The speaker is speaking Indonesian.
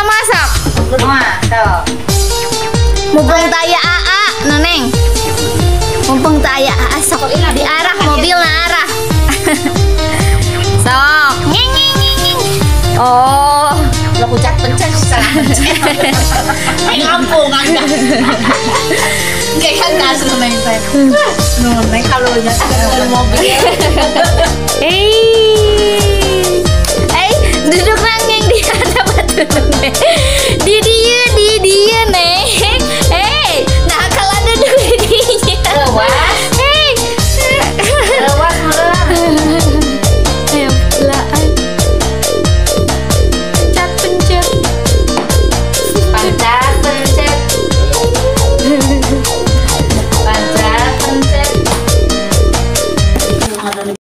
masak. Mumpung taya AA, Neng. Mumpung taya AA sok diarah mobil arah. Sok. Nging. Oh, lo kucak pencet salah pencet. Ngampung anda. Kayak kan dasar main teh. Neng kalau nyata mobil. Duduk nanging di ada batu.